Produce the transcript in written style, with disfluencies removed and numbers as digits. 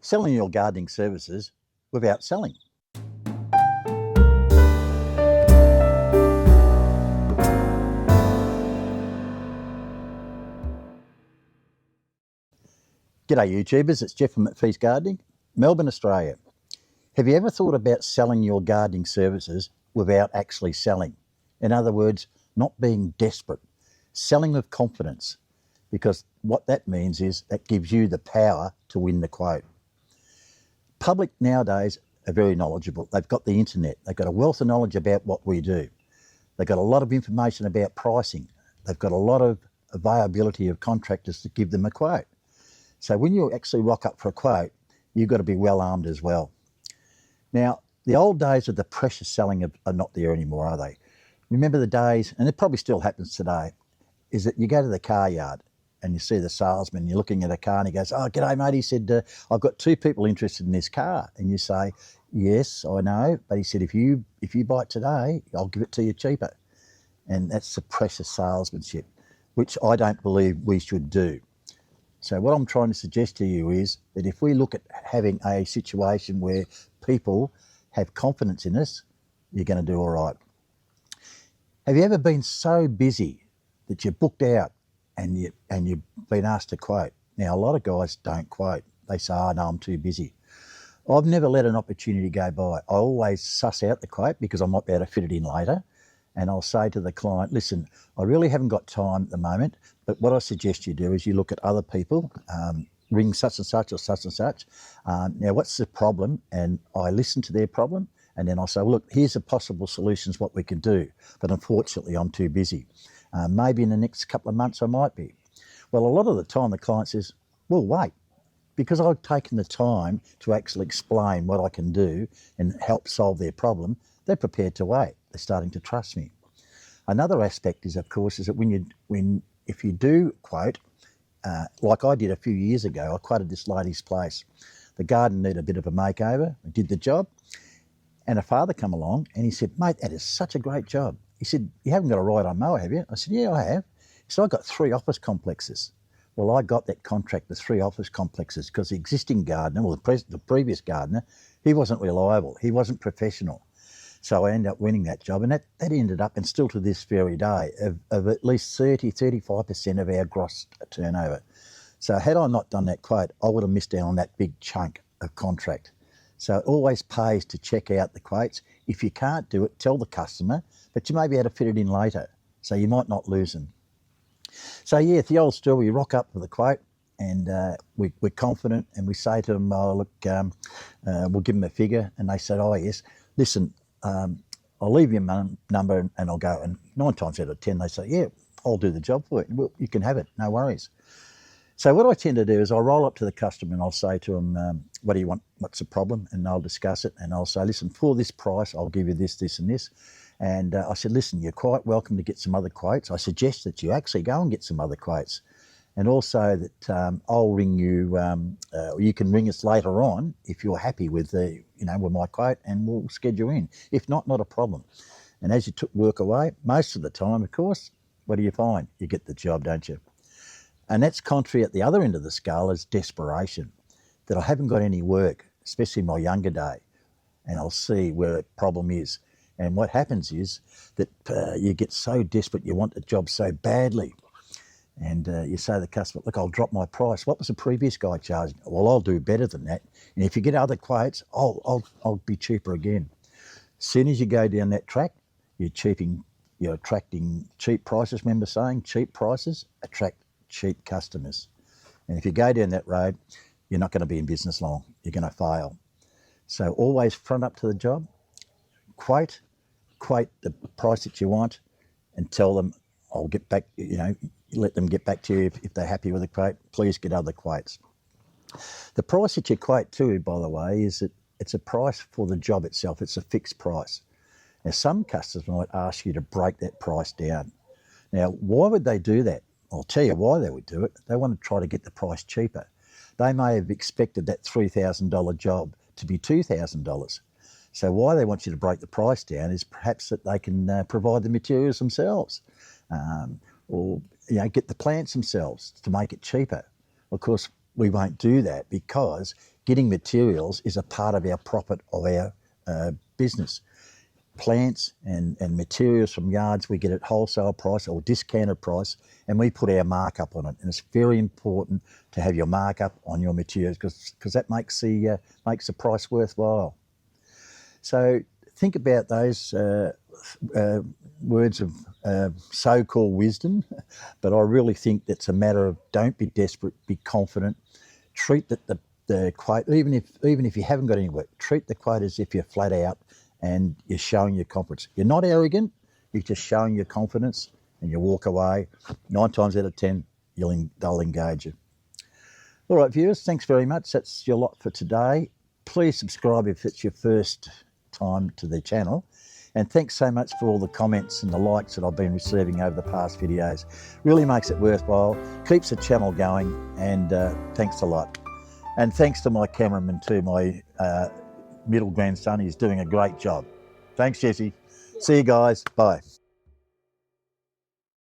Selling your gardening services without selling. G'day YouTubers, it's Jeff from McPhee's Gardening, Melbourne, Australia. Have you ever thought about selling your gardening services without actually selling? In other words, not being desperate, selling with confidence, because what that means is that gives you the power to win the quote. Public nowadays are very knowledgeable. They've got the internet. They've got a wealth of knowledge about what we do. They've got a lot of information about pricing. They've got a lot of availability of contractors to give them a quote. So when you actually rock up for a quote, you've got to be well armed as well. Now, the old days of the precious selling are not there anymore, are they? Remember the days, and it probably still happens today, is that you go to the car yard and you see the salesman, you're looking at a car and he goes, "Oh, g'day mate," he said, "I've got two people interested in this car." And you say, "Yes, I know," but he said, if you buy it today, I'll give it to you cheaper. And that's the precious salesmanship, which I don't believe we should do. So what I'm trying to suggest to you is that if we look at having a situation where people have confidence in us, you're going to do all right. Have you ever been so busy that you're booked out and you've been asked to quote? Now, a lot of guys don't quote. They say, "Oh, no, I'm too busy." I've never let an opportunity go by. I always suss out the quote because I might be able to fit it in later. And I'll say to the client, "Listen, I really haven't got time at the moment, but what I suggest you do is you look at other people, ring such and such or such and such. Now, what's the problem?" And I listen to their problem, and then I'll say, "Well, look, here's the possible solutions, what we can do. But unfortunately, I'm too busy. Maybe in the next couple of months I might be." Well, a lot of the time the client says, "Well, wait." Because I've taken the time to actually explain what I can do and help solve their problem, they're prepared to wait. They're starting to trust me. Another aspect is, of course, is that if you do quote, like I did a few years ago, I quoted this lady's place. The garden needed a bit of a makeover. I did the job, and a father come along and he said, "Mate, that is such a great job." He said, "You haven't got a ride-on mower, have you?" I said, "Yeah, I have." He said, "I've got 3 office complexes." Well, I got that contract, the 3 office complexes, because the existing gardener, well, the previous gardener, he wasn't reliable. He wasn't professional. So I ended up winning that job, and that ended up, and still to this very day, of at least 35% of our gross turnover. So had I not done that quote, I would have missed out on that big chunk of contract. So it always pays to check out the quotes. If you can't do it, tell the customer, but you may be able to fit it in later, so you might not lose them. So yeah, it's the old story. We rock up with a quote, and we're confident, and we say to them, "Oh, look, we'll give them a figure," and they said, "Oh yes, listen, I'll leave your number and I'll go." And 9 times out of 10, they say, "Yeah, I'll do the job for you. Well, you can have it, no worries." So what I tend to do is I'll roll up to the customer and I'll say to them, "What do you want? What's the problem?" And they'll discuss it, and I'll say, "Listen, for this price, I'll give you this, this, and this." And I said, "Listen, you're quite welcome to get some other quotes. I suggest that you actually go and get some other quotes. And also that I'll ring you, you can ring us later on if you're happy with with my quote, and we'll schedule in. If not, not a problem." And as you took work away, most of the time, of course, what do you find? You get the job, don't you? And that's contrary at the other end of the scale is desperation, that I haven't got any work, especially in my younger day, and I'll see where the problem is. And what happens is that you get so desperate, you want the job so badly, and you say to the customer, "Look, I'll drop my price. What was the previous guy charging?" "Well, I'll do better than that. And if you get other quotes, I'll be cheaper again." As soon as you go down that track, you're attracting cheap prices. Remember saying cheap prices attract cheap customers. And if you go down that road, you're not going to be in business long. You're going to fail. So always front up to the job, quote the price that you want, and tell them, "I'll get back," let them get back to you if they're happy with the quote. Please get other quotes. The price that you quote to, by the way, is that it's a price for the job itself. It's a fixed price. Now, some customers might ask you to break that price down. Now, why would they do that? I'll tell you why they would do it. They want to try to get the price cheaper. They may have expected that $3,000 job to be $2,000. So why they want you to break the price down is perhaps that they can provide the materials themselves, or get the plants themselves to make it cheaper. Of course, we won't do that because getting materials is a part of our profit of our business. Plants and materials from yards we get at wholesale price or discounted price, and we put our markup on it. And it's very important to have your markup on your materials because that makes the price worthwhile. So think about those words of so-called wisdom, but I really think that's a matter of don't be desperate, be confident, treat the quote, even if you haven't got any work, treat the quote as if you're flat out and you're showing your confidence. You're not arrogant, you're just showing your confidence, and you walk away. 9 times out of 10, they'll engage you. All right, viewers, thanks very much. That's your lot for today. Please subscribe if it's your first time to the channel. And thanks so much for all the comments and the likes that I've been receiving over the past videos. Really makes it worthwhile, keeps the channel going, and thanks a lot. And thanks to my cameraman too, my middle grandson. He's doing a great job. Thanks, Jesse. See you guys. Bye.